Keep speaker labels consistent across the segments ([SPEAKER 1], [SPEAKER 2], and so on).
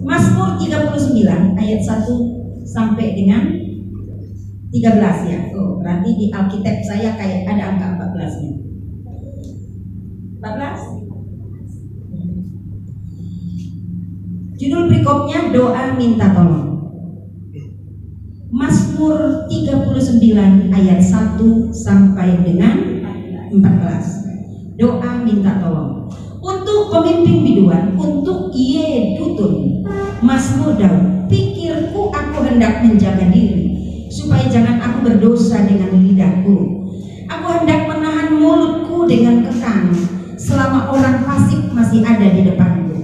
[SPEAKER 1] Mazmur 39 ayat 1 sampai dengan 13 ya. Oh, berarti di Alkitab saya kayak ada angka 14-nya. 14. Judul berikutnya doa minta tolong. Mazmur 39 ayat 1 sampai dengan 14. Doa minta tolong. Untuk pemimpin biduan, untuk Yedutun, Mazmur Daud. Pikirku aku hendak menjaga diri, supaya jangan aku berdosa dengan lidahku. Aku hendak menahan mulutku dengan kekang, selama orang fasik masih ada di depanku.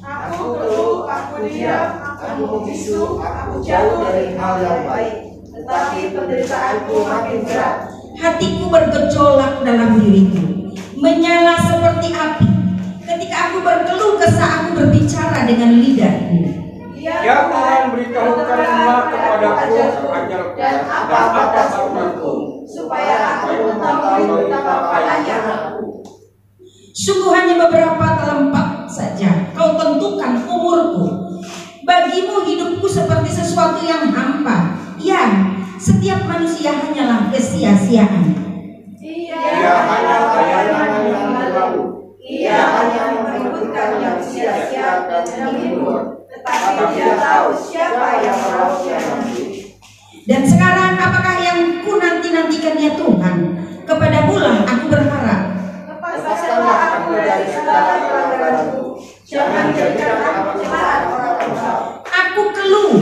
[SPEAKER 2] Aku keluh, aku diam, aku membisu, aku jauh dari hal yang baik, tetapi penderitaanku makin berat.
[SPEAKER 1] Hatiku bergejolak dalam diriku, menyala seperti api. Ketika aku berkeluh kesah, aku berbicara dengan lidahku.
[SPEAKER 2] Ya Tuhan, beritahukanlah kepadaku ajarku dan apa firman-Mu, supaya aku mengetahui betapa ajarku.
[SPEAKER 1] Sungguh hanya beberapa telempak saja kau tentukan umurku. Bagimu hidupku seperti sesuatu yang hampa. Ya, setiap manusia hanyalah kesia-siaan.
[SPEAKER 2] Ia hanya bayangan yang berlalu. Ia hanya menyebutkan yang sia-sia dan yang libur. Tetapi dia tahu siapa yang merauhnya nanti.
[SPEAKER 1] Dan sekarang apakah yang ku nanti-nantikan ya Tuhan? Kepadamu-lah aku berharap.
[SPEAKER 2] Lepaskanlah aku dari segala pelanggaranku. Jangan jadikan aku celahan orang jahat.
[SPEAKER 1] Aku keluh,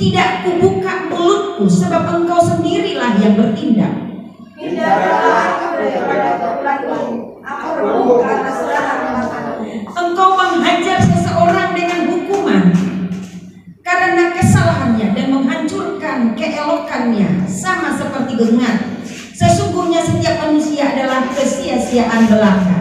[SPEAKER 1] tidak kubuka mulutku, sebab Engkau sendirilah yang bertindak.
[SPEAKER 2] Hindarkanlah aku daripada pukulanmu. Aku remuk karena serangan matamu.
[SPEAKER 1] Engkau menghajar seseorang dengan hukuman karena kesalahannya dan menghancurkan keelokannya, sama seperti gengat. Sesungguhnya setiap manusia adalah kesia-siaan belaka.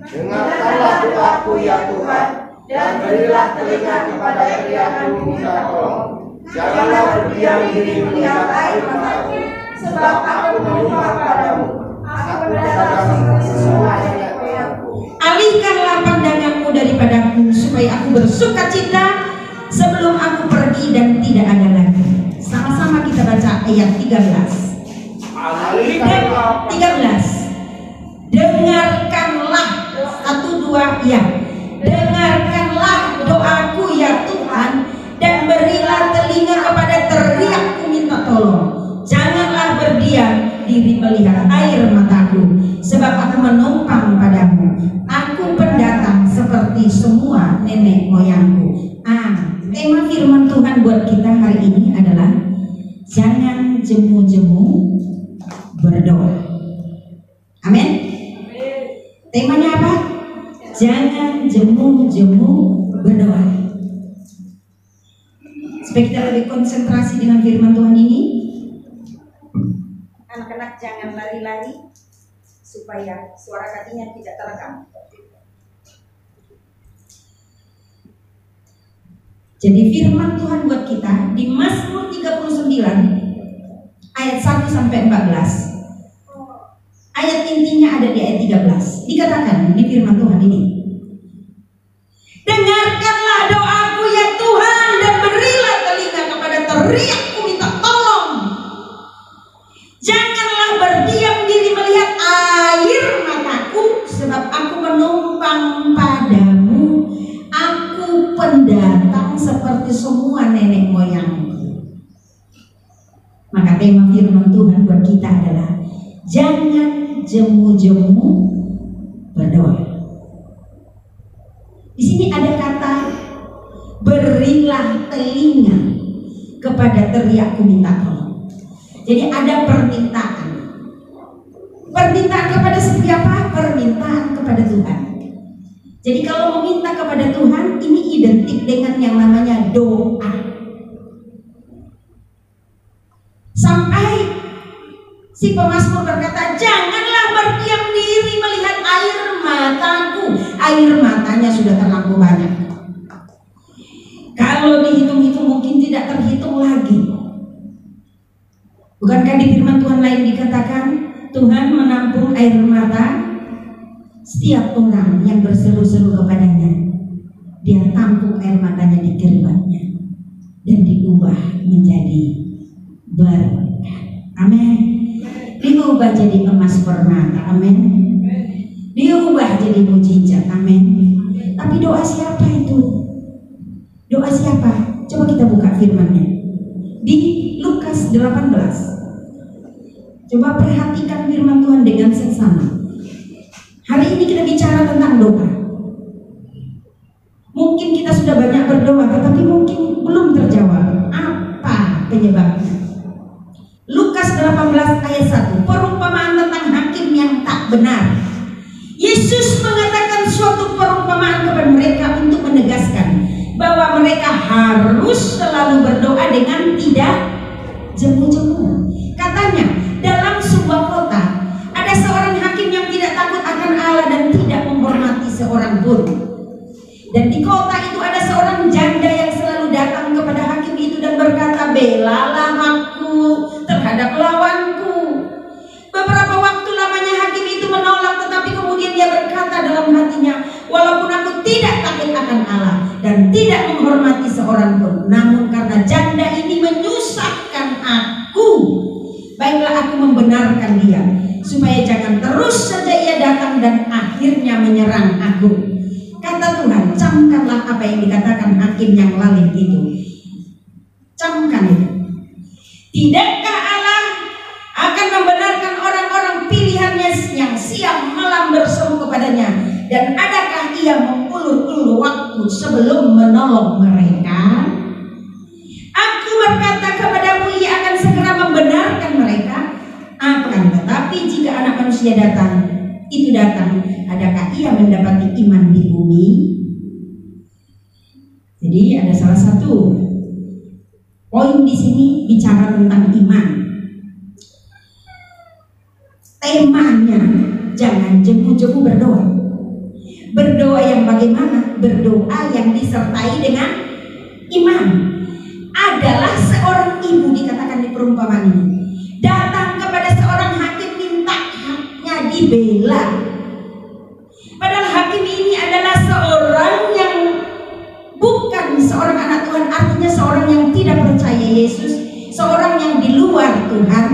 [SPEAKER 2] Dengarkanlah doaku ya Tuhan, dan berilah telinga kepada teriakku minta tolong. Janganlah berdiam diri melihat air mataku, sebab aku menyumpah padamu. Aku berdagang seperti semua nenek moyangku.
[SPEAKER 1] Alihkanlah pandanganmu daripadaku, supaya aku bersuka cita sebelum aku pergi dan tidak ada lagi. Sama-sama kita baca ayat 13. 13. Dengarkanlah, 1, 2, ya. Dengarkanlah doaku ya Tuhan, dan berilah telinga kepada teriakku minta tolong. Janganlah berdiam diri melihat air mataku, sebab aku menumpang padamu. Aku pendatang seperti semua nenek moyangku. Tema firman Tuhan buat kita hari ini adalah jangan jemu-jemu berdoa. Amin. Temanya apa? Jangan jemu-jemu berdoa. Supaya kita lebih konsentrasi dengan firman Tuhan ini. Anak-anak jangan lari-lari, supaya suara kakinya tidak terekam. Jadi firman Tuhan buat kita di Mazmur 39 ayat 1 sampai 14. Ayat intinya ada di ayat 13. Dikatakan di firman Tuhan ini, dengarkanlah doaku ya Tuhan, dan berilah telinga kepada teriakku minta tolong. Janganlah berdiam diri melihat air mataku, sebab aku menumpang padamu. Aku pendatang seperti semua nenek moyangku. Maka tema firman Tuhan buat kita adalah jangan jemu-jemu berdoa. Di sini ada kata berilah telinga kepada teriakku minta tolong. Jadi ada permintaan. Permintaan kepada siapa? Permintaan kepada Tuhan. Jadi kalau meminta kepada Tuhan, ini identik dengan yang namanya doa. Sampai si pemazmur berkata, janganlah berdiam diri melihat air mataku. Air matanya sudah terlalu banyak. Kalau dihitung-hitung mungkin tidak terhitung lagi. Bukankah di firman Tuhan lain dikatakan, Tuhan menampung air mata setiap orang yang berseru-seru kepadanya. dia tampung air matanya di keringatnya dan diubah menjadi berkat. Amin. Diubah jadi emas permata. Amin. Diubah jadi mujizat. Amin. Tapi doa siapa itu? Doa siapa? Coba kita buka firman-Nya di Lukas 18. Coba perhatikan firman Tuhan dengan seksama. Hari ini kita bicara tentang doa. Mungkin kita sudah banyak berdoa, tetapi mungkin belum terjawab. Apa penyebabnya? Lukas 18 ayat 1. Perumpamaan tentang hakim yang tak benar. Yesus mengatakan suatu perumpamaan kepada mereka untuk menegaskan bahwa mereka harus selalu berdoa dengan tidak jemu-jemu. Katanya, dalam sebuah kota ada seorang hakim yang tidak takut akan Allah dan tidak menghormati seorang pun. Dan di kota itu ada seorang janda yang selalu datang kepada hakim itu dan berkata, "Belalah aku terhadap lawanku." Beberapa waktu lamanya hakim itu menolak, tetapi kemudian dia berkata dalam hatinya, "Walaupun aku tidak takut akan Allah dan tidak menghormati seorang pun, namun karena janda ini menyusahkan aku, baiklah aku membenarkan dia, supaya jangan terus saja ia datang dan akhirnya menyerang aku." Kata Tuhan, camkanlah apa yang dikatakan hakim yang lalim itu. Camkan itu. Tidakkah Allah akan membenarkan orang-orang pilihannya yang siang malam berseru kepadanya? Dan adakah ia mengulur-ulur waktu sebelum menolong mereka? Aku berkata kepadamu, ia akan segera membenarkan mereka. Akan tetapi jika anak manusia datang, adakah ia mendapati iman di bumi? Jadi ada salah satu poin di sini bicara tentang iman. Temanya jangan jemu-jemu berdoa. Berdoa yang bagaimana? Berdoa yang disertai dengan iman. Adalah seorang ibu, dikatakan di perumpamaan ini, datang kepada seorang hakim minta haknya dibela. Padahal hakim ini adalah seorang yang bukan seorang anak Tuhan, artinya seorang yang tidak percaya Yesus, seorang yang di luar Tuhan.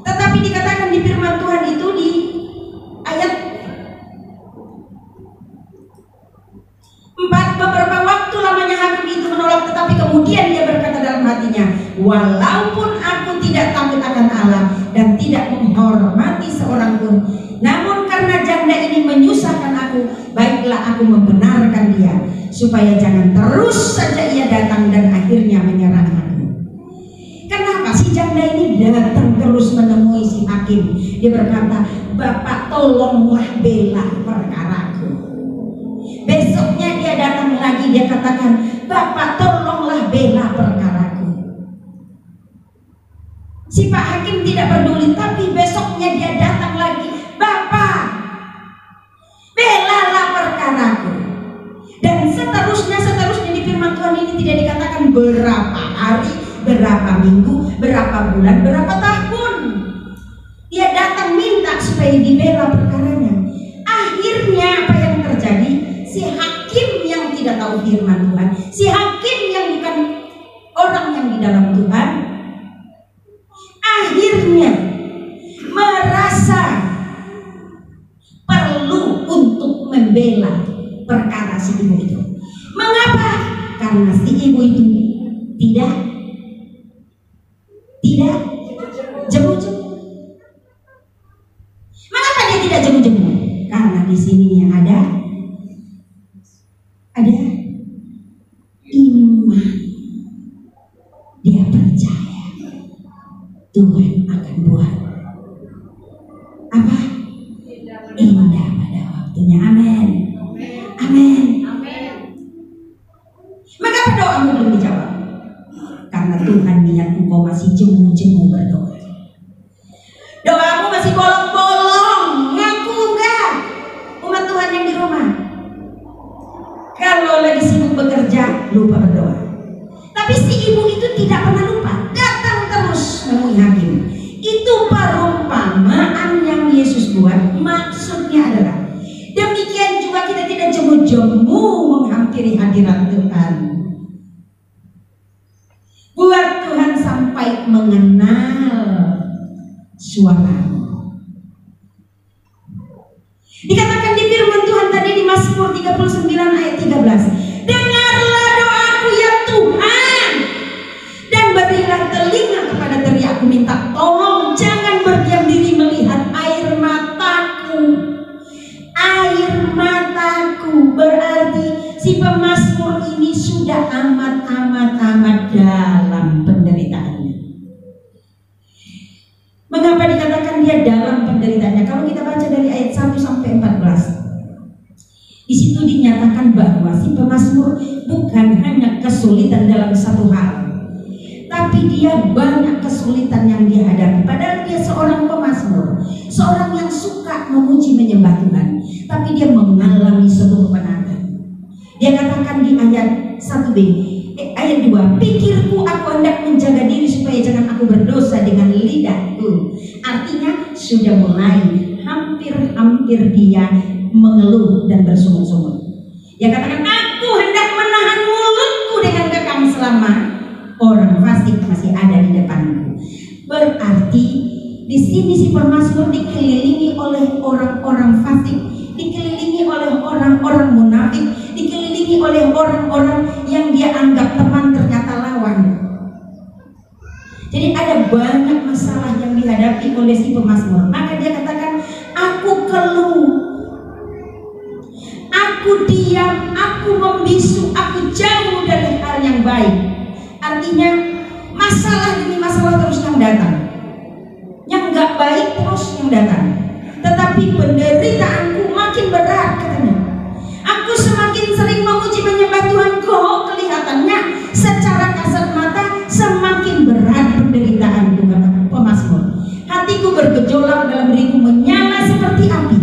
[SPEAKER 1] Tetapi dikatakan di firman Tuhan itu di ayat 4, beberapa waktu lamanya hakim itu menolak, tetapi kemudian dia berkata dalam hatinya, "Walaupun aku tidak takut akan Allah dan tidak menghormati seorang pun, namun karena janda ini menyusahkan aku, baiklah aku membenarkan dia, supaya jangan terus saja ia datang dan akhirnya menyerang aku." Kenapa si janda ini datang terus menemui si hakim? Dia berkata, "Bapak, tolonglah bela perkaraku." Besoknya dia datang lagi, dia katakan, "Bapak, tolonglah bela perkaraku." Si Pak Hakim tidak peduli, tapi besoknya dia datang lagi, "Bapak, belalah perkaraku." Dan seterusnya di firman Tuhan ini tidak dikatakan berapa hari, berapa minggu, berapa bulan, berapa tahun. Dia datang minta supaya dibela perkaranya. Akhirnya apa yang terjadi? Si hakim yang tidak tahu firman Tuhan, si hakim yang bukan orang yang di dalam Tuhan, akhirnya merasa perlu untuk membela perkara si ibu itu. Mengapa? Karena si ibu itu tidak jemu-jemu. Mengapa dia tidak jemu-jemu? Karena di sini ada iman. Dia percaya Tuhan akan buat apa? Indah pada waktunya. Amin. Amin. Mengapa doamu belum dijawab? Karena Tuhan lihat engkau masih jemu-jemu berdoa. Doamu masih bolong-bolong, ngaku enggak? Umat Tuhan yang di rumah, kalau lagi sibuk bekerja, lupa berdoa. Tapi si ibu itu tidak pernah lupa, datang terus menemui hakim. Itu perumpamaan yang Yesus buat. Maksudnya adalah demikian juga kita tidak jemu-jemu menghampiri sampai mengenal suaramu. Dikatakan di firman Tuhan tadi di Mazmur 39 ayat 13, dengarlah doaku ya Tuhan, dan berilah telinga kepada teriakku, minta tolong, jangan berdiam diri melihat air mataku. Air mataku berarti si pemazmur ini sudah amat dalam penderitaannya. Mengapa dikatakan dia dalam penderitaannya? Kalau kita baca dari ayat 1 sampai 14, di situ dinyatakan bahwa si pemazmur bukan hanya kesulitan dalam satu hal, tapi dia banyak kesulitan yang dia hadapi. Padahal dia seorang pemazmur, seorang yang suka memuji menyembah Tuhan, tapi dia mengalami suatu kepenatan. Dia katakan di ayat 1b, ayat 2, pikirku aku hendak menjaga diri supaya jangan aku berdosa dengan lidahku. Artinya sudah mulai hampir dia mengeluh dan bersungut-sungut. Dia katakan, aku hendak menahan mulutku dengan kekang selama orang fasik masih ada di depanku. Berarti di sini si pemazmur dikelilingi oleh orang-orang fasik, dikelilingi oleh orang-orang munafik, dikelilingi oleh orang-orang yang dia anggap teman ternyata lawan. Jadi ada banyak masalah yang dihadapi oleh si pemazmur. Maka dia katakan, aku keluh, aku diam, aku membisu, aku jauh dari hal yang baik. Artinya masalah demi masalah terus yang datang, yang gak baik terus yang datang. Tetapi penderitaanku makin berat, katanya. Aku semakin sering memuji menyembah Tuhan, kok kelihatannya secara kasat mata semakin berat penderitaanku, kata pemazmur. Hatiku bergejolak, dalam diriku menyala seperti api.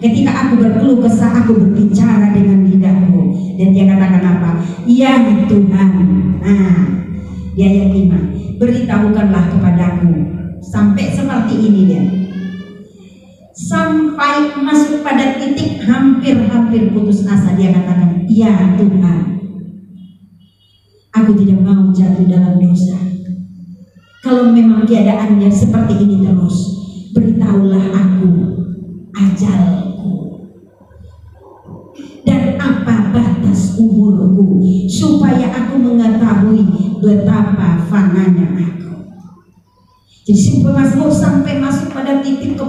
[SPEAKER 1] Ketika aku berkeluh kesah, aku berbicara dengan lidahku. Dan dia katakan apa? Ya Tuhan. Nah, di ayat 5, beritahukanlah kepadaku. Sampai seperti ini dia, sampai masuk pada titik hampir putus asa. Dia katakan, ya Tuhan, aku tidak mau jatuh dalam dosa. Kalau memang keadaannya seperti ini terus, beritahulah aku ajalku dan apa batas umurku, supaya aku mengetahui betapa fananya aku. Jadi si pemazmur sampai masuk pada titik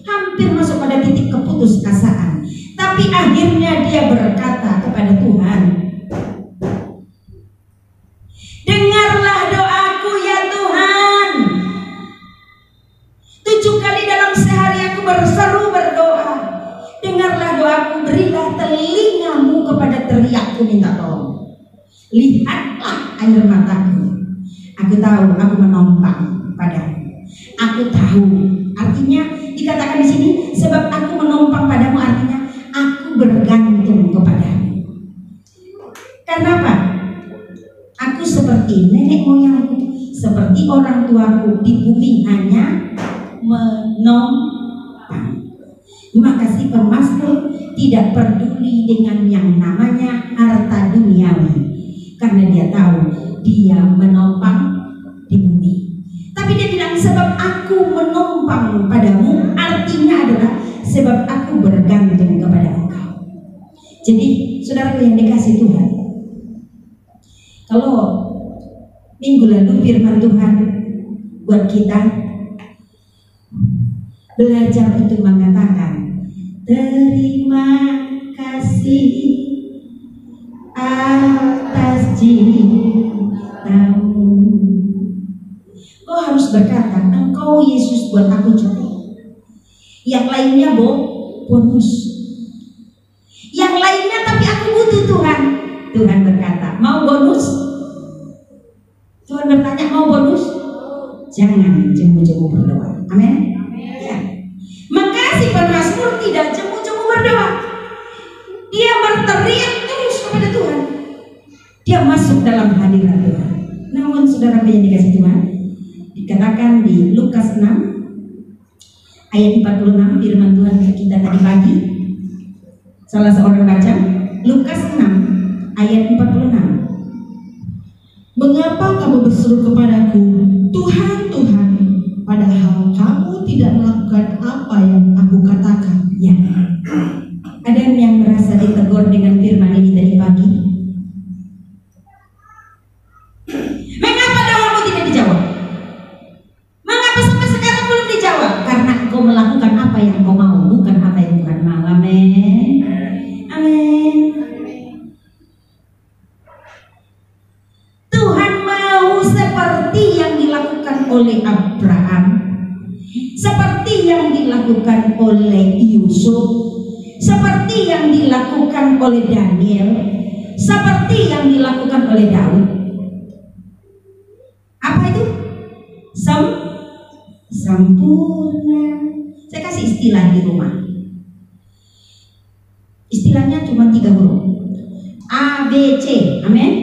[SPEAKER 1] hampir masuk pada titik keputusasaan. Tapi akhirnya dia berkata kepada Tuhan, dengarlah doaku ya Tuhan. 7 kali dalam sehari aku berseru berdoa, dengarlah doaku, berilah telingamu kepada teriakku, minta tolong. Lihatlah air mataku. Aku tahu aku menopang padamu. Aku tahu, artinya dikatakan di sini, sebab aku menopang padamu, artinya aku bergantung kepadamu. Karena apa? Aku seperti nenek moyangku, seperti orang tuaku di bumi hanya menopang. Maka si pemazmur tidak peduli dengan yang namanya harta duniawi, karena dia tahu dia menopang di bumi. Tapi dia bilang, sebab aku menopang padamu, artinya adalah sebab aku bergantung kepada Engkau. Jadi saudara yang dikasih Tuhan, kalau minggu lalu firman Tuhan buat kita belajar untuk mengatakan terima kasih atas cintamu. Kau harus berkata, Engkau Yesus buat aku cukup. Yang lainnya bonus. Yang lainnya tapi aku butuh Tuhan. Tuhan berkata, mau bonus? Tuhan bertanya, mau bonus? Jangan jemu-jemu berdoa. Amin. Ya. Maka si pemazmur tidak jemu-jemu berdoa. Dia berteriak terus kepada Tuhan. Dia masuk dalam hadirat Tuhan. Namun saudara yang dikasih Tuhan, dikatakan di Lukas 6 ayat 46, firman Tuhan kita tadi pagi, salah seorang baca Lukas 6 ayat 46. Mengapa kamu berseru kepadaku,
[SPEAKER 3] Tuhan, Tuhan, padahal kamu tidak melakukan apa yang aku katakan.
[SPEAKER 1] Ya. Ada yang merasa ditegur dengan firman ini tadi pagi? Mengapa doamu tidak dijawab? Mengapa sampai sekarang belum dijawab? Karena engkau melakukan apa yang kau mau, bukan apa yang Tuhan mau. Amin. Amin. Tuhan mau seperti yang dilakukan oleh Abraham, seperti yang dilakukan oleh Yusuf, seperti yang dilakukan oleh Daniel, seperti yang dilakukan oleh Daud. Apa itu? Sempurna. Saya kasih istilah di rumah. Istilahnya cuma 3 huruf. A, B, C. Amin.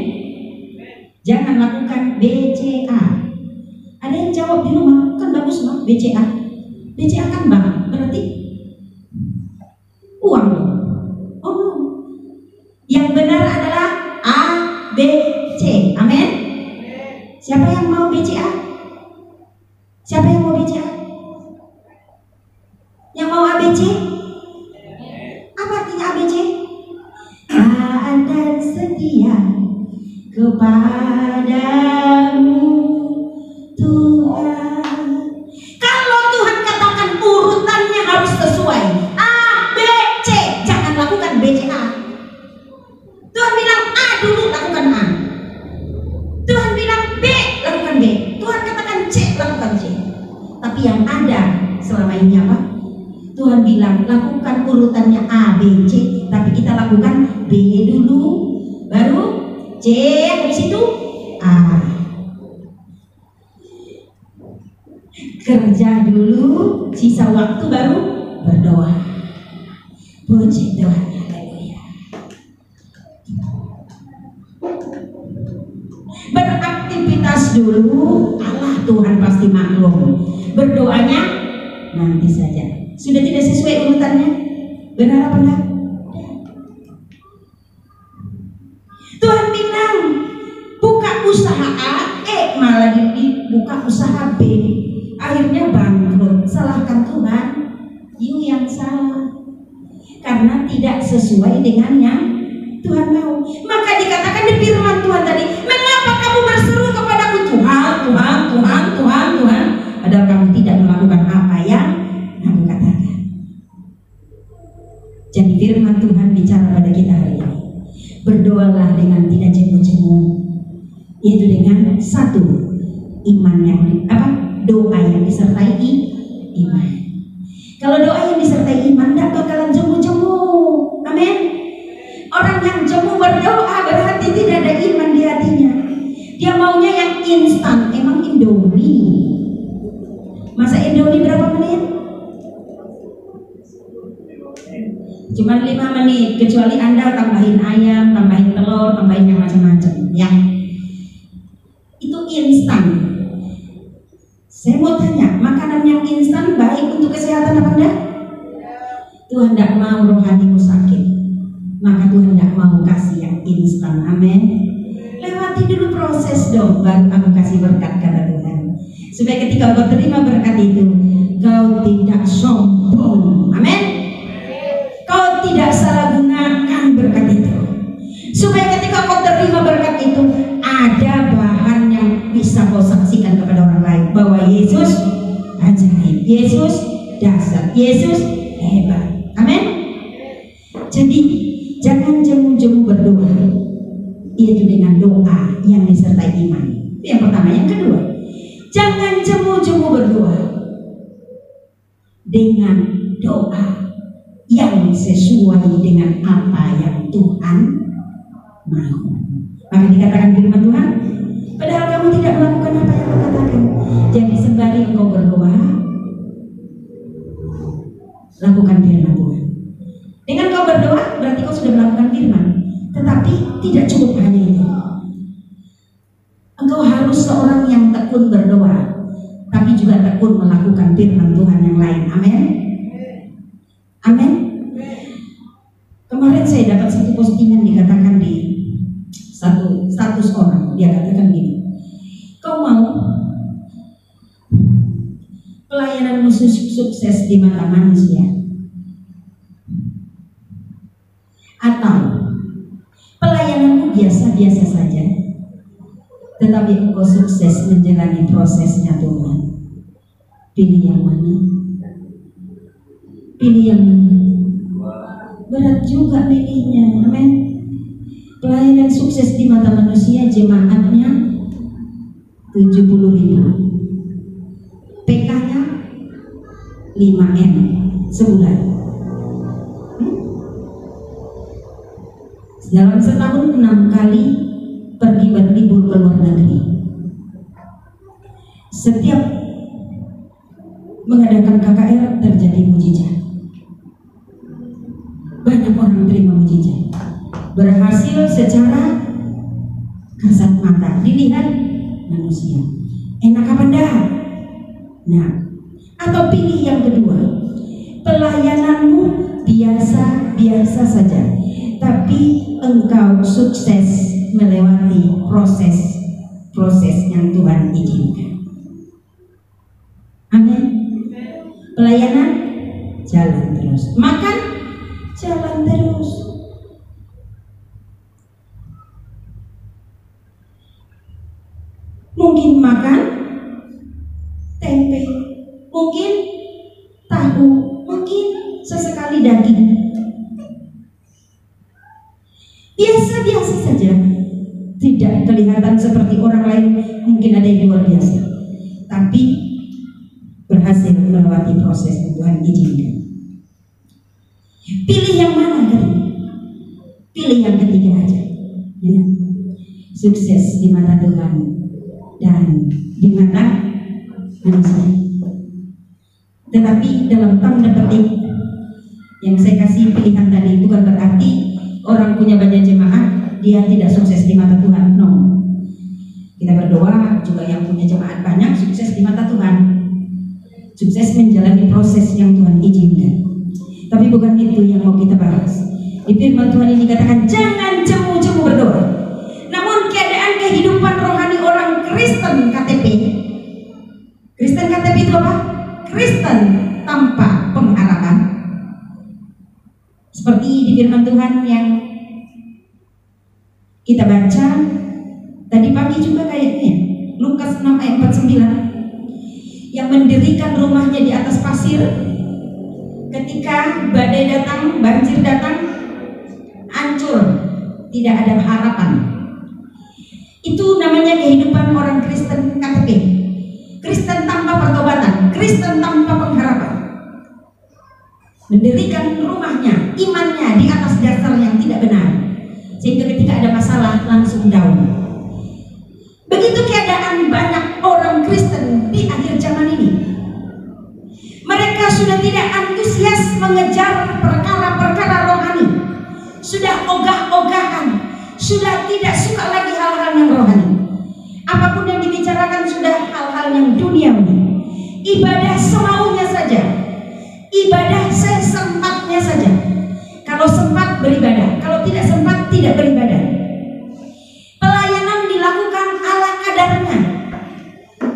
[SPEAKER 1] Jangan lakukan B, C, A. Ada yang jawab di rumah, kan bagus mah B, C, A. B, C, A kan bank, berarti uang. Oh no. Yang benar adalah A, B, C. Amin. Siapa yang mau B, C, A? Siapa yang mau B, C, A? Yang mau A, B, C? Apa artinya A, B, C? Taat dan setia kepadamu Tuhan. Kalau Tuhan katakan urutannya harus sesuai A, B, C, jangan lakukan B, C, A. Tuhan bilang A dulu, lakukan A. Tuhan bilang B, lakukan B. Tuhan katakan C, lakukan C. Tapi yang ada selama ini apa? Tuhan bilang lakukan urutannya A, B, C, tapi kita lakukan B dulu, baru C, habis itu A. Kerja dulu, sisa waktu baru berdoa. Puji Tuhan, haleluya. Beraktivitas dulu, Allah Tuhan pasti maklum. Berdoanya nanti saja. Sudah tidak sesuai urutannya? Benar apa enggak? Tuhan bilang buka usaha A, malah dibuka usaha B. Akhirnya bangkrut. Salahkan Tuhan, you yang salah. Karena tidak sesuai dengan yang Tuhan mau. Maka dikatakan di firman Tuhan tadi, mengapa kamu berseru kepadaku Tuhan, Tuhan, Tuhan, Tuhan, Tuhan, padahal kamu tidak melakukan apa yang aku katakan. Jadi firman Tuhan bicara pada kita hari ini. Berdoalah dengan tidak jemu-jemu, yaitu dengan satu, iman yang doa yang disertai iman. Kalau doa yang disertai iman tidak bakalan jemu-jemu. Amin. Orang yang jemu berdoa berarti tidak ada iman di hatinya. Dia maunya yang instan. Emang Indomie, masa Indomie berapa menit? Cuma 5 menit. Kecuali Anda tambahin ayam, tambahin telur, tambahin yang macam-macam, ya. Itu instan. Saya mau tanya, makanan yang instan baik untuk kesehatan apa enggak? Tuhan tidak mau rohanimu sakit, maka Tuhan tidak mau kasih yang instan. Amin. Lewati dulu proses dong, baru aku kasih berkat, kata Tuhan. Supaya ketika kau terima berkat itu, kau tidak sombong. Amin. Kau tidak salah gunakan berkat itu. Supaya ketika kau terima berkat itu, ada bahan yang bisa kau saksikan kepada orang lain bahwa Yesus ajaib, Yesus dahsyat, Yesus hebat. Amin. Jadi jangan jemu-jemu berdoa, yaitu dengan doa yang disertai iman. Itu yang pertama. Yang kedua, jangan jemu-jemu berdoa dengan doa yang sesuai dengan apa yang Tuhan mau. Maka dikatakan firman Tuhan, padahal kamu tidak melakukan apa yang aku katakan. Jadi sembari engkau berdoa, lakukan firman Tuhan. Dengan kau berdoa berarti kau sudah melakukan firman. Tetapi tidak cukup hanya itu. Engkau harus seorang yang tekun berdoa, tapi juga tekun melakukan firman Tuhan yang lain. Amin. Amin. Kemarin saya dapat satu postingan dikatakan di satu status orang. Dia katakan gini, kau mau pelayananmu sukses di mata manusia, atau pelayananmu biasa-biasa saja, tetapi engkau sukses menjalani prosesnya Tuhan. Pilih yang mana? Pilih yang mana? Berat juga pilihnya, amin. Pelayanan sukses di mata manusia, jemaatnya 70.000, PK-nya 5M sebulan. Dalam setahun 6 kali pergi berlibur ke luar negeri. Setiap mengadakan KKR terjadi mujizat. Banyak orang terima mujizat. Berhasil secara kasat mata, dilihat manusia. Enak apa enggak? Nah, atau pilih yang kedua, pelayananmu biasa-biasa saja, tapi engkau sukses melewati proses yang Tuhan izinkan. Amin. Pelayanan jalan terus, makan jalan terus. Mungkin makan tempe, mungkin tahu, mungkin sesekali daging. Biasa-biasa saja, tidak kelihatan seperti orang lain. Mungkin ada yang luar biasa, tapi berhasil melewati proses yang Tuhan izinkan. Pilih yang mana kan? Pilih yang ketiga aja, ya. Sukses di mata Tuhan dan di mata manusia. Tetapi dalam tanda petik yang saya kasih pilihan tadi, bukan berarti orang punya banyak jemaat dia tidak sukses di mata Tuhan. No. Kita berdoa juga yang punya jemaat banyak sukses di mata Tuhan, sukses menjalani proses yang Tuhan izinkan. Tapi bukan itu yang mau kita bahas. Di firman Tuhan ini dikatakan jangan jemu-jemu berdoa. Namun keadaan kehidupan rohani orang Kristen KTP. Kristen KTP itu apa? Kristen tanpa pengharapan. Seperti di firman Tuhan yang kita baca tadi pagi juga kayaknya, Lukas 6 ayat 49, yang mendirikan rumahnya di atas pasir. Ketika badai datang, banjir datang, hancur, tidak ada harapan. Itu namanya kehidupan orang Kristen KTP. Kristen tanpa pertobatan, Kristen tanpa pengharapan. Mendirikan rumahnya, imannya di atas dasar yang tidak benar, sehingga ketika ada masalah langsung down. Begitu keadaan banyak orang Kristen di akhir zaman ini. Mereka sudah tidak antusias mengejar perkara-perkara rohani, sudah ogah-ogahan, sudah tidak suka lagi hal-hal yang rohani. Apapun yang dibicarakan sudah hal-hal yang duniawi. Ibadah semaunya saja, ibadah sesempatnya saja. Kalau sempat beribadah, kalau tidak sempat tidak beribadah. Pelayanan dilakukan ala kadarnya,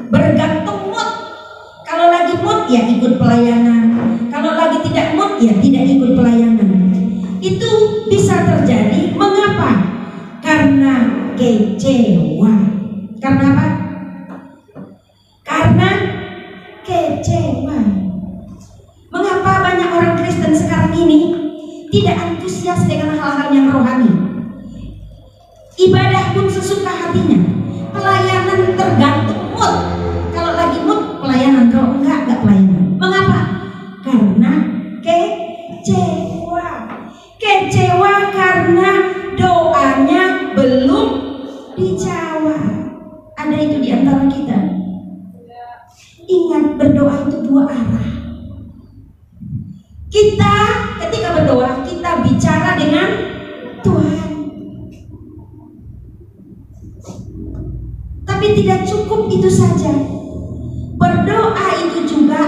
[SPEAKER 1] bergantung mood. Kalau lagi mood ya ikut pelayanan, kalau lagi tidak mood ya tidak ikut pelayanan. Itu bisa terjadi. Mengapa? Karena kecewa. Karena apa? Karena kecewa. Mengapa banyak orang Kristen sekarang ini tidak antusias dengan hal-hal yang rohani? Ibadah pun sesuka hatinya, pelayanan tergantung mood. Kalau lagi mood pelayanan, kalau enggak pelayanan. Mengapa? Karena kecewa. Kecewa karena doanya belum dijawab. Ada itu di antara kita. Ingat, berdoa itu dua arah. Kita ketika berdoa, kita bicara dengan Tuhan. Tapi tidak cukup itu saja. Berdoa itu juga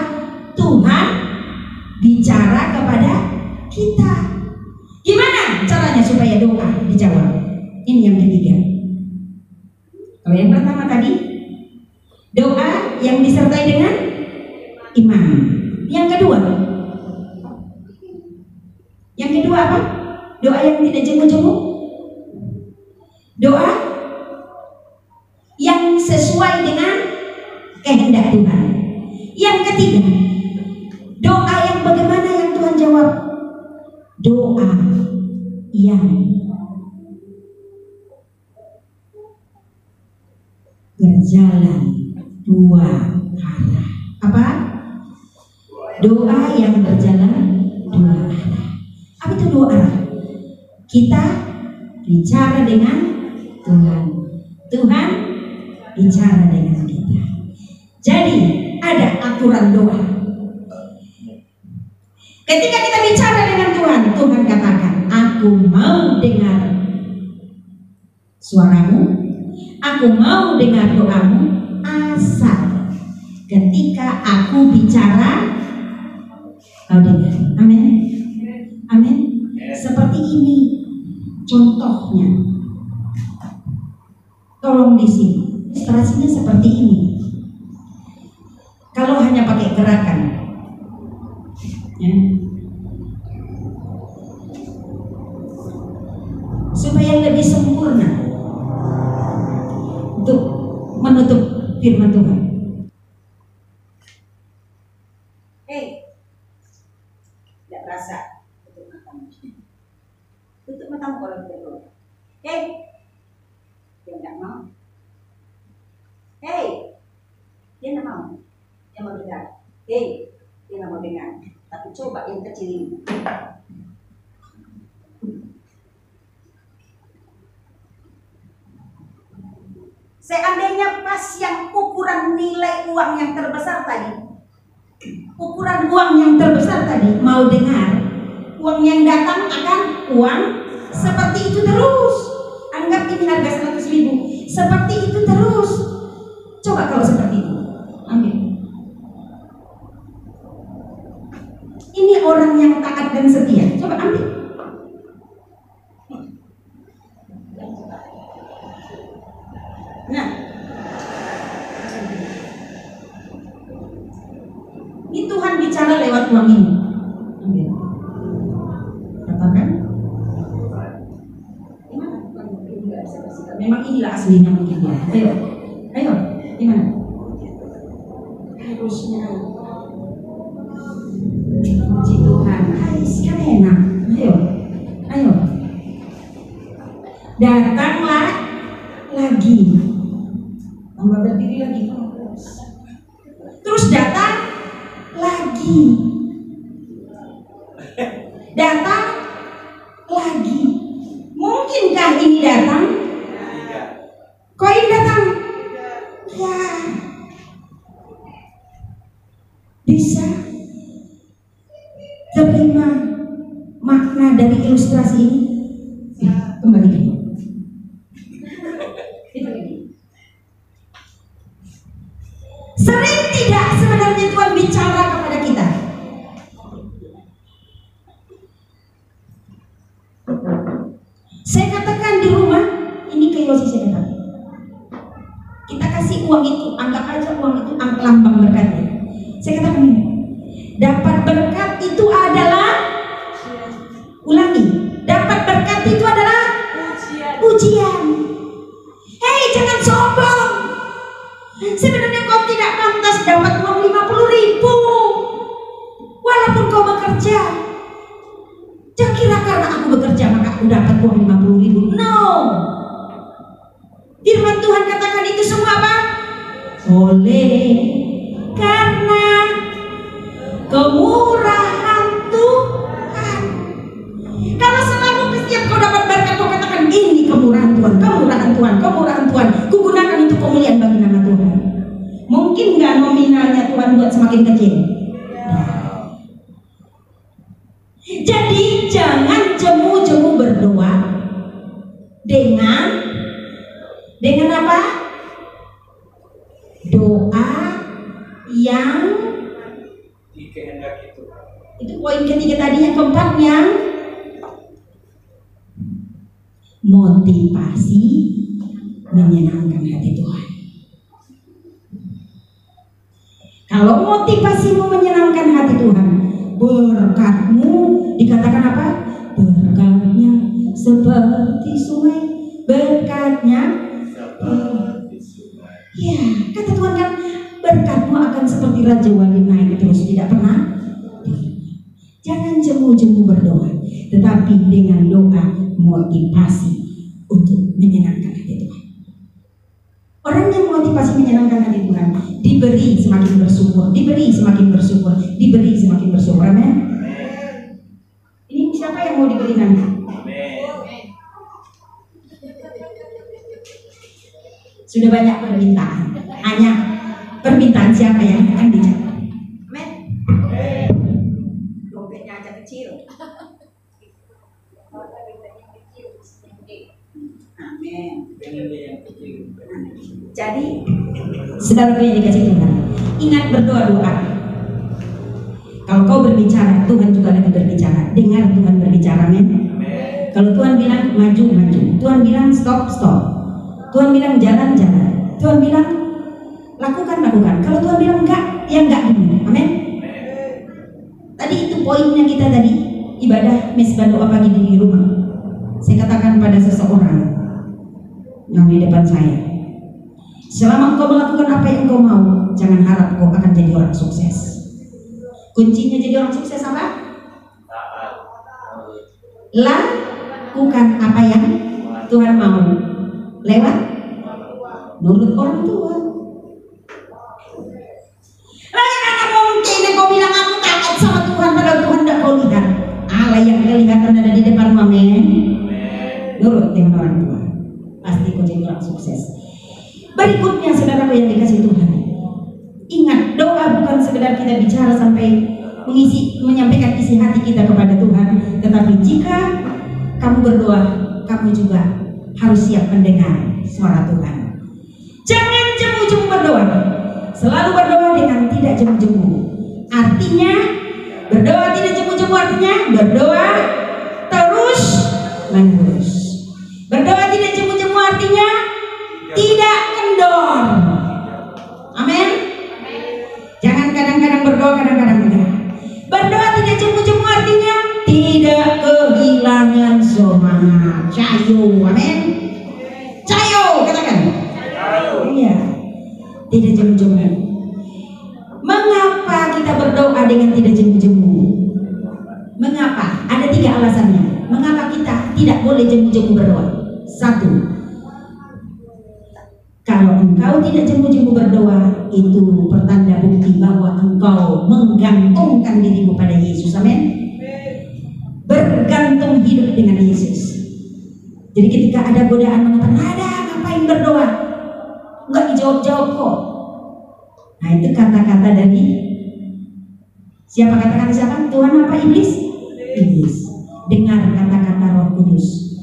[SPEAKER 1] Tuhan bicara kepada kita. Gimana caranya supaya doa dijawab? Ini yang ketiga. Kalau yang pertama tadi, doa yang disertai dengan iman. apa? Doa yang tidak jemu-jemu. Doa yang sesuai dengan kehendak Tuhan. Yang ketiga, doa yang bagaimana yang Tuhan jawab? Doa yang berjalan dua arah. Apa? Doa yang berjalan dua arah. Apa itu dua arah? Kita bicara dengan Tuhan, Tuhan bicara dengan kita. Jadi ada aturan doa. Ketika kita bicara dengan Tuhan, Tuhan katakan, aku mau dengar suaramu, aku mau dengar doamu, asal ketika aku bicara kau dengar. Amin. Amin. Seperti ini contohnya. Tolong di sini ilustrasinya seperti ini. Kalau hanya pakai gerakan, ya, supaya lebih sempurna untuk menutup firman Tuhan. Tidak berasa tutup matamu. Tutup matamu kalau tidak boleh. Dia tidak mau. Dia tidak mau. Dia mau dengar. Dia tidak mau dengar. Tapi coba yang kecil ini. Seandainya pas yang ukuran nilai uang yang terbesar tadi, ukuran uang yang terbesar tadi mau dengar, uang yang datang akan uang seperti itu terus. Anggap ini harga 100.000, seperti itu terus. Coba kalau seperti itu, ambil. Ini orang yang taat dan setia. Coba ambil. Nah, ini Tuhan bicara lewat uang ini. Ambil. Katakan. Gimana? Memang inilah aslinya mungkin ya. Ayo, gimana? Harusnya. Puji Tuhan. Sekarang enak. Ayo. Datanglah lagi. Tambah berdiri lagi. Terus datang lagi. Datang lagi. Mungkinkah ini datang? Koin datang? Ya. Bisa terima makna dari ilustrasi ini? Kembali lagi. Sering tidak sebenarnya Tuhan bicara kepada kita. Saya katakan di rumah, ini ke Yosi saya katakan, kita kasih uang itu, anggap aja uang itu lambang berkatnya. Saya katakan ini, dapat berkat itu adalah, ulangi, dapat berkat itu adalah ujian. Hei, jangan sombong. Sebenarnya kau tidak pantas dapat uang 50.000 walaupun kau bekerja. Jangan kira karena aku bekerja maka aku dapat uang 50.000. No. Firman Tuhan katakan itu semua apa? Oleh karena kemurahan Tuhan. Kalau selalu setiap kau dapat berkat kau katakan ini kemurahan Tuhan, kemurahan Tuhan, kemurahan Tuhan, kugunakan untuk kemuliaan bagi nama Tuhan. Mungkin nggak nominalnya Tuhan buat semakin kecil. Jadi jangan jemu-jemu berdoa dengan apa? Doa yang
[SPEAKER 2] dikehendaki Tuhan.
[SPEAKER 1] Itu poin ketiga tadi. Yang keempat yang motivasi menyenangkan hati Tuhan. Kalau motivasimu menyenangkan hati Tuhan, berkatmu dikatakan apa? berkatnya seperti sungai, berkatnya ya, kata Tuhan kan, berkatmu akan seperti Raja Wali naik terus, tidak pernah. Jangan jemu-jemu berdoa, tetapi dengan doa motivasi untuk menyenangkan hati Tuhan. Orang yang motivasi menyenangkan hati Tuhan diberi semakin bersyukur, diberi semakin bersyukur, diberi semakin bersyukur. Amin. Ini siapa yang mau diberi nanti? Sudah banyak permintaan, hanya permintaan siapa yang akan dijawab. Amin. Dompetnya aja kecil. Amin. Jadi, saudara yang dikasih Tuhan, ingat berdoa. Kalau kau berbicara, Tuhan juga lagi berbicara. Dengar Tuhan berbicara, amin. Kalau Tuhan bilang maju, maju. Tuhan bilang stop, stop. Tuhan bilang jalan, jalan. Tuhan bilang lakukan, lakukan. Kalau Tuhan bilang enggak, ya enggak dulu. Amin. Tadi itu poinnya kita tadi, ibadah mesbah doa pagi di rumah. Saya katakan pada seseorang yang di depan saya, selama engkau melakukan apa yang engkau mau, jangan harap kau akan jadi orang sukses. Kuncinya jadi orang sukses apa? Lakukan apa yang Tuhan mau lewat nurut orang tua. Bagaimana mungkin kau bilang aku takut sama Tuhan padahal Tuhan tidak kau lihat? Allah yang kelihatan ada di depan, amin. Nurut dengan orang tua, pasti kau jadi orang sukses. Berikutnya saudaraku yang dikasih Tuhan, ingat doa bukan sekedar kita bicara sampai menyampaikan isi hati kita kepada Tuhan, tetapi jika kamu berdoa, kamu juga harus siap mendengar suara Tuhan. Jangan jemu-jemu berdoa. Selalu berdoa dengan tidak jemu-jemu. Artinya berdoa tidak jemu-jemu, artinya berdoa terus menerus. Berdoa tidak jemu-jemu artinya tidak kendor. Amin. Jangan kadang-kadang berdoa, kadang-kadang enggak. Berdoa tidak jemu-jemu artinya tidak kehilangan semangat. Cayo, amin. Cayo, katakan. Iya. Tidak jemu-jemu. Mengapa kita berdoa dengan tidak jemu-jemu? Mengapa? Ada 3 alasannya. Mengapa kita tidak boleh jemu-jemu berdoa? 1. Kalau engkau tidak jemu-jemu berdoa, itu pertanda bukti bahwa engkau menggantungkan dirimu pada Yesus. Amin. Bergantung hidup dengan Yesus. Jadi ketika ada godaan mengatakan, ada ngapain berdoa? Enggak dijawab-jawab kok. Nah itu kata-kata dari siapa? Kata-kata siapa? Tuhan apa iblis? Iblis. Dengar kata-kata Roh Kudus.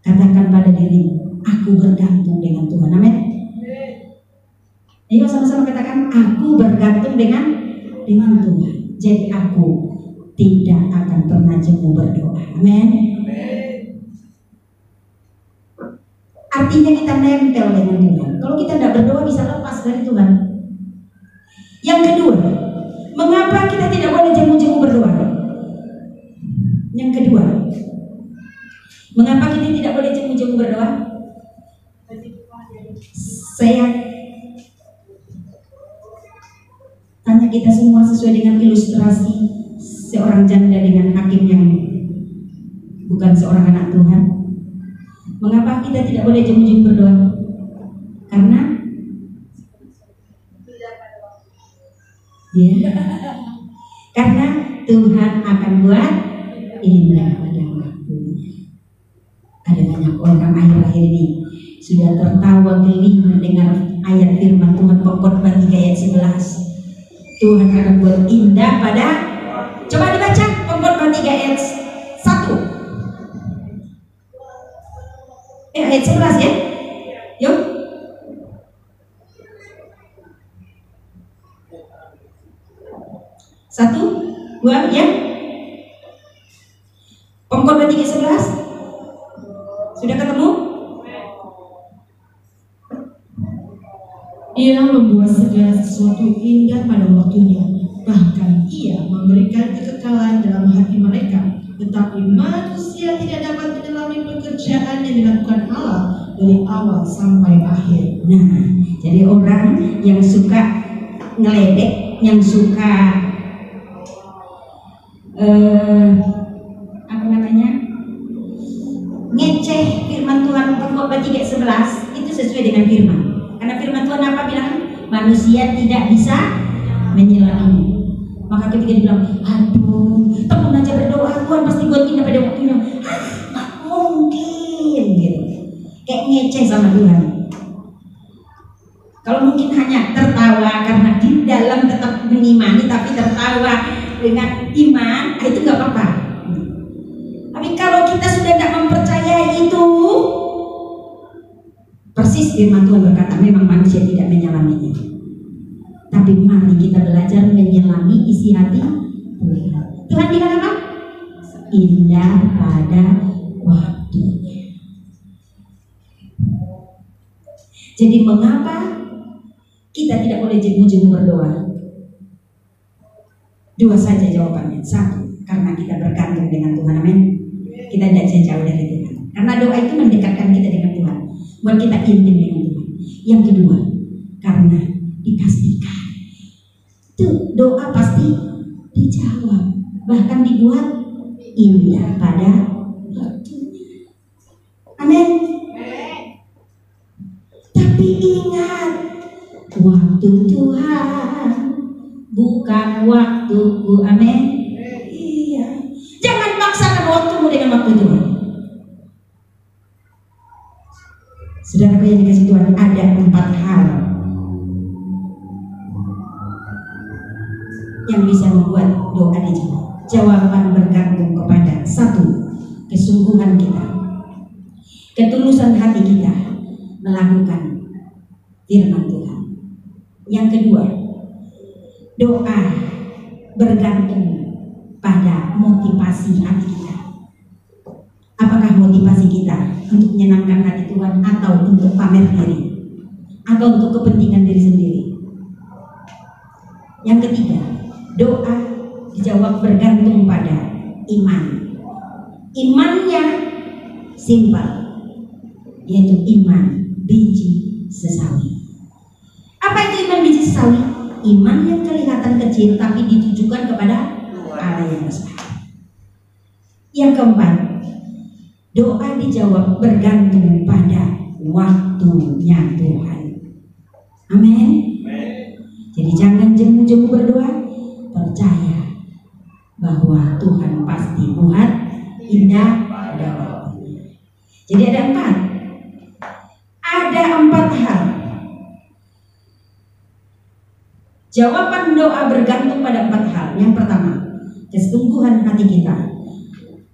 [SPEAKER 1] Katakan pada dirimu, aku bergantung dengan Tuhan. Amin. Ayo sama-sama katakan, aku bergantung dengan Tuhan. Jadi aku tidak akan pernah jemu berdoa. Amin. Artinya kita nempel dengan Tuhan. Kalau kita tidak berdoa bisa lepas dari Tuhan. Yang kedua, mengapa kita tidak boleh jemu-jemu berdoa? Yang kedua, mengapa kita tidak boleh jemu-jemu berdoa? Saya tanya kita semua sesuai dengan ilustrasi seorang janda dengan hakim yang bukan seorang anak Tuhan. Mengapa kita tidak boleh jemu-jemu berdoa? Karena karena Tuhan akan buat indah pada waktunya. Ada banyak orang akhir-akhir ini sudah tertawa geli mendengar ayat firman Tuhan Pengkhotbah 3 ayat 11. Tuhan akan buat indah pada, coba dibaca Pengkhotbah 3 ayat 1. Ayat 11 ya. Yuk. Satu, dua, ya. Pengkhotbah 3:11. Sudah ketemu?
[SPEAKER 3] Ia membuat segala sesuatu indah pada waktunya. Bahkan ia memberikan kekekalan dalam hati mereka Tetapi manusia tidak dapat menyelami pekerjaan yang dilakukan Allah dari awal sampai akhir.
[SPEAKER 1] Nah, jadi orang yang suka ngeledek, yang suka ngeceh firman Tuhan Pengkhotbah 3:11 itu sesuai dengan firman. Karena firman Tuhan apa bilang? Manusia tidak bisa menyelami. Maka ketika dibilang, aduh, temen aja berdoa, Tuhan pasti buat indah pada waktunya. Nggak mungkin gitu. Kayak ngeceh sama Tuhan. Kalau mungkin hanya tertawa karena di dalam tetap mengimani tapi tertawa dengan iman, itu nggak apa-apa. Tapi kalau kita sudah tidak mempercayai itu, persis firman Tuhan berkata memang manusia tidak menyelaminya. Tapi mari kita belajar menyelami isi hati Tuhan. Tuhan bilang apa? Indah pada waktunya. Jadi mengapa kita tidak boleh jemu-jemu berdoa? Dua saja jawabannya. Satu, karena kita bergantung dengan Tuhan. Amin. Kita tidak jauh dari Tuhan. Karena doa itu mendekatkan kita dengan Tuhan, buat kita intim dengan Tuhan. Yang kedua, karena dipastikan itu doa pasti dijawab, bahkan dibuat indah pada waktunya. Amin. Tapi ingat, waktu Tuhan bukan waktuku. Amin. Iya. Jangan paksakan waktumu dengan waktu Tuhan. Saudara yang dikasih Tuhan, ada 4 hal yang bisa membuat doa dijawab. Jawaban bergantung kepada 1. Kesungguhan kita, ketulusan hati kita melakukan firman Tuhan. Yang kedua, doa bergantung pada motivasi hati kita. Apakah motivasi kita untuk menyenangkan hati Tuhan, atau untuk pamer diri, atau untuk kepentingan diri sendiri? Yang ketiga, doa dijawab bergantung pada iman. Imannya simpel, yaitu iman biji sesawi. Apa itu iman biji sesawi? Iman yang kelihatan kecil tapi ditujukan kepada Allah yang besar. Yang keempat, doa dijawab bergantung pada waktunya Tuhan. Amin. Jadi jangan jemu-jemu berdoa, percaya bahwa Tuhan pasti buat indah pada waktunya. Jadi ada 4 hal. Jawaban doa bergantung pada 4 hal. Yang pertama, kesungguhan hati kita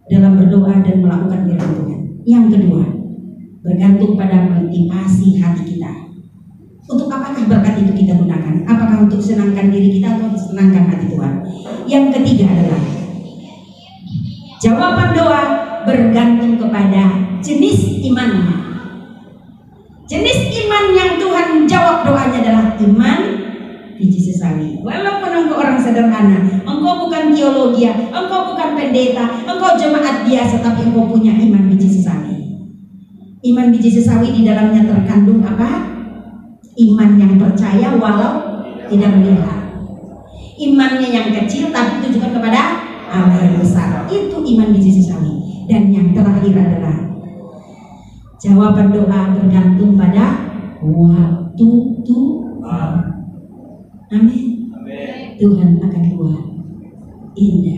[SPEAKER 1] dalam berdoa dan melakukan firman Tuhan. Yang kedua, bergantung pada motivasi hati kita. Untuk apakah berkat itu kita gunakan? Apakah untuk senangkan diri kita atau senangkan hati Tuhan? Yang ketiga adalah jawaban doa bergantung kepada jenis imannya. Jenis iman yang Tuhan jawab doanya adalah iman biji sesawi. Walaupun engkau orang sederhana, engkau bukan teologi, engkau bukan pendeta, engkau jemaat biasa, tapi engkau punya iman biji sesawi. Iman biji sesawi di dalamnya terkandung apa? Iman yang percaya walau tidak melihat. Imannya yang kecil tapi tujukan kepada Allah yang besar. Itu iman biji sesawi. Dan yang terakhir adalah jawaban doa bergantung pada waktu Tuhan. Amin. Tuhan akan buat indah